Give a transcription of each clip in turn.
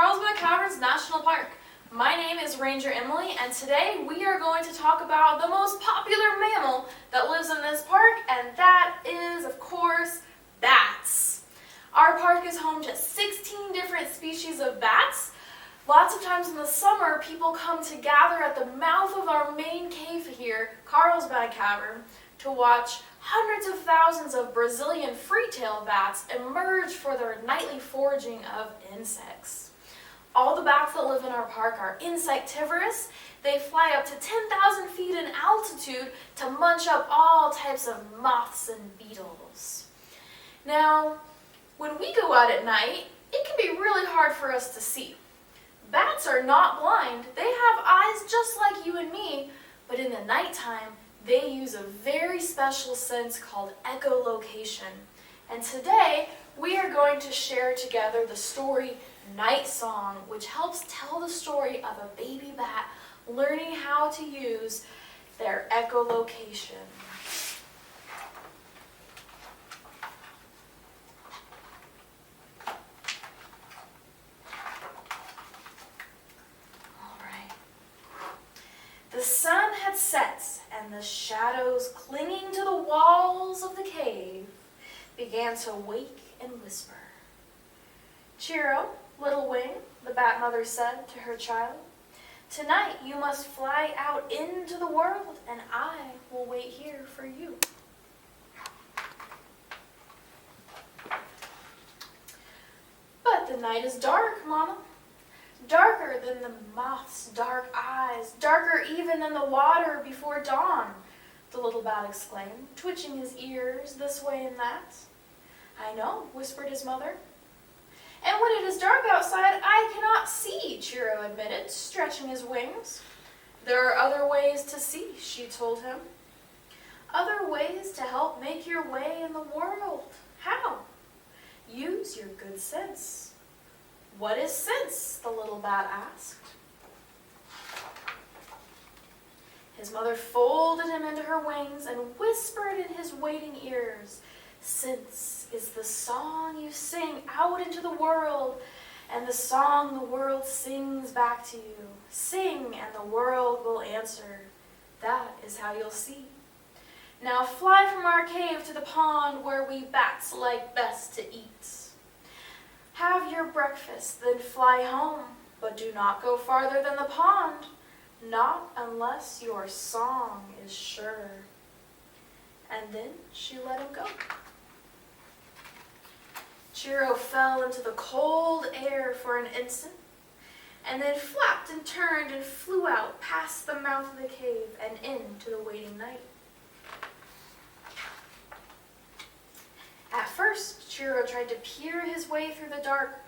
Carlsbad Caverns National Park. My name is Ranger Emily, and today we are going to talk about the most popular mammal that lives in this park, and that is, of course, bats. Our park is home to 16 different species of bats. Lots of times in the summer, people come to gather at the mouth of our main cave here, Carlsbad Cavern, to watch hundreds of thousands of Brazilian free-tailed bats emerge for their nightly foraging of insects. All the bats that live in our park are insectivorous. They fly up to 10,000 feet in altitude to munch up all types of moths and beetles. Now, when we go out at night, it can be really hard for us to see. Bats are not blind. They have eyes just like you and me, but in the nighttime, they use a very special sense called echolocation. And today, we are going to share together the story Nightsong, which helps tell the story of a baby bat learning how to use their echolocation. The sun had set, and the shadows clinging to the walls of the cave began to wake and whisper. "Cheero, little wing," the bat mother said to her child. "Tonight you must fly out into the world, and I will wait here for you." "But the night is dark, Mama. Darker than the moth's dark eyes, darker even than the water before dawn," the little bat exclaimed, twitching his ears this way and that. "I know," whispered his mother. "And when it is dark outside, I cannot see," Cheero admitted, stretching his wings. "There are other ways to see," she told him. "Other ways to help make your way in the world. How? Use your good sense." "What is sense?" the little bat asked. His mother folded him into her wings and whispered in his waiting ears, "Sense is the song you sing out into the world, and the song the world sings back to you. Sing, and the world will answer. That is how you'll see. Now fly from our cave to the pond where we bats like best to eat. Have your breakfast, then fly home, but do not go farther than the pond, not unless your song is sure." And then she let him go. Cheero fell into the cold air for an instant, and then flapped and turned and flew out past the mouth of the cave and into the waiting night. At first, Cheero tried to peer his way through the dark.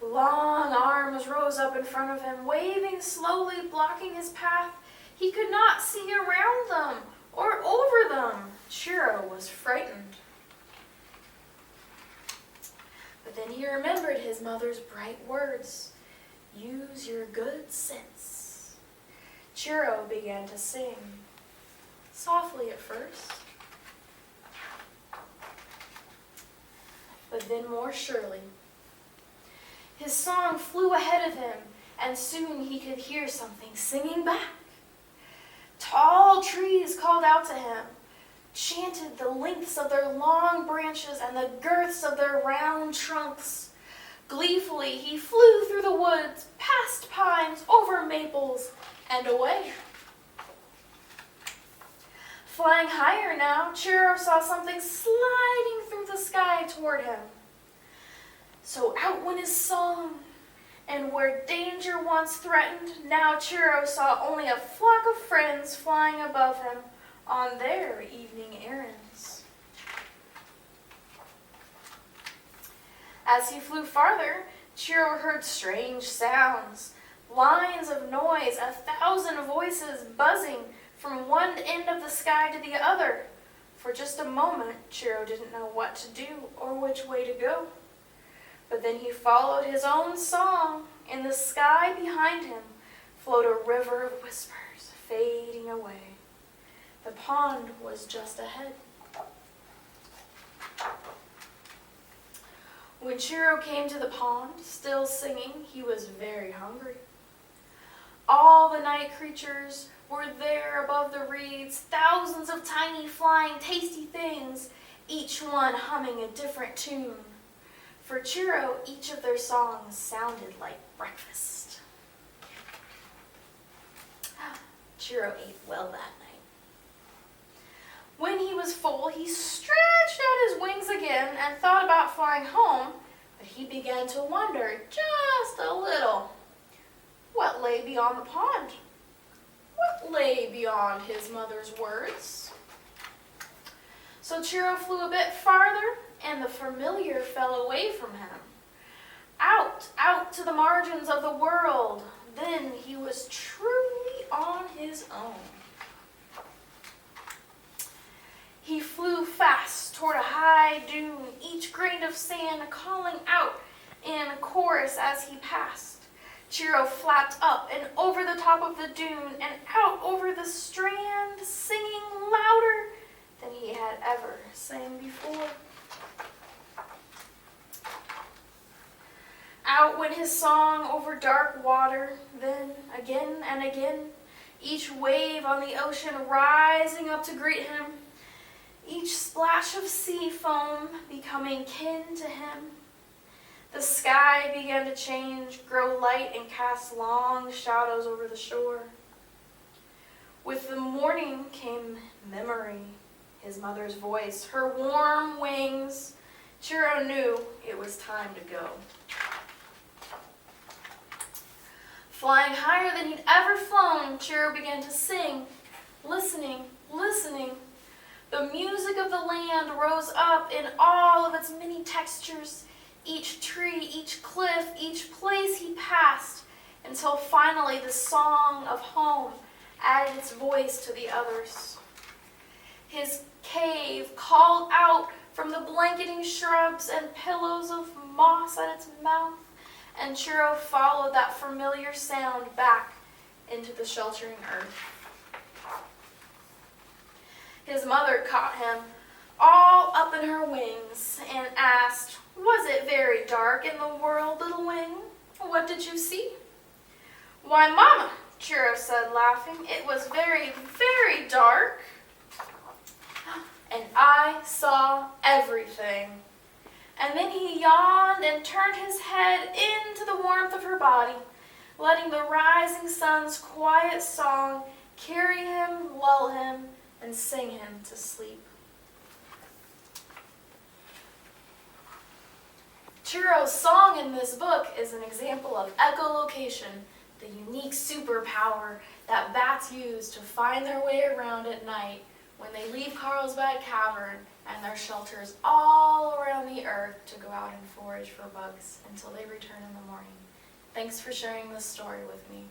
Long arms rose up in front of him, waving slowly, blocking his path. He could not see around them or over them. Cheero was frightened. But then he remembered his mother's bright words. "Use your good sense." Cheero began to sing, softly at first, but then more surely. His song flew ahead of him, and soon he could hear something singing back. Tall trees called out to him, chanted the lengths of their long branches and the girths of their round trunks. Gleefully he flew through the woods, past pines, over maples, and away. Flying higher now, Cheero saw something sliding through the sky toward him. So out went his song, and where danger once threatened, now Cheero saw only a flock of friends flying above him on their evening errands. As he flew farther, Cheero heard strange sounds, lines of noise, 1,000 voices buzzing from one end of the sky to the other. For just a moment, Cheero didn't know what to do or which way to go. But then he followed his own song. In the sky behind him flowed a river of whispers, fading away. The pond was just ahead. When Chiro came to the pond, still singing, he was very hungry. All the night creatures were there above the reeds, thousands of tiny flying tasty things, each one humming a different tune. For Chiro, each of their songs sounded like breakfast. Chiro ate well that night. When he was full, he stretched out his wings again and thought about flying home, but he began to wonder just a little. What lay beyond the pond? What lay beyond his mother's words? So Chiro flew a bit farther, and the familiar fell away from him. Out to the margins of the world. Then he was truly on his own. He flew fast toward a high dune, each grain of sand calling out in a chorus as he passed. Chiro flapped up and over the top of the dune and out over the strand, singing louder than he had ever sang before. Out went his song over dark water, then again and again, each wave on the ocean rising up to greet him, each splash of sea foam becoming kin to him. The sky began to change, grow light, and cast long shadows over the shore. With the morning came memory, his mother's voice, her warm wings. Chiro knew it was time to go. Flying higher than he'd ever flown, Chiro began to sing, listening. The music of the land rose up in all of its many textures, each tree, each cliff, each place he passed, until finally the song of home added its voice to the others. His cave called out from the blanketing shrubs and pillows of moss at its mouth, and Chiro followed that familiar sound back into the sheltering earth. His mother caught him all up in her wings and asked, "Was it very dark in the world, little wing? What did you see?" "Why, Mama," Chiro said, laughing, "it was very, very dark. And I saw everything." And then he yawned and turned his head into the warmth of her body, letting the rising sun's quiet song carry him, lull him, and sing him to sleep. Chiro's song in this book is an example of echolocation, the unique superpower that bats use to find their way around at night when they leave Carlsbad Cavern and their shelters all around the earth to go out and forage for bugs until they return in the morning. Thanks for sharing this story with me.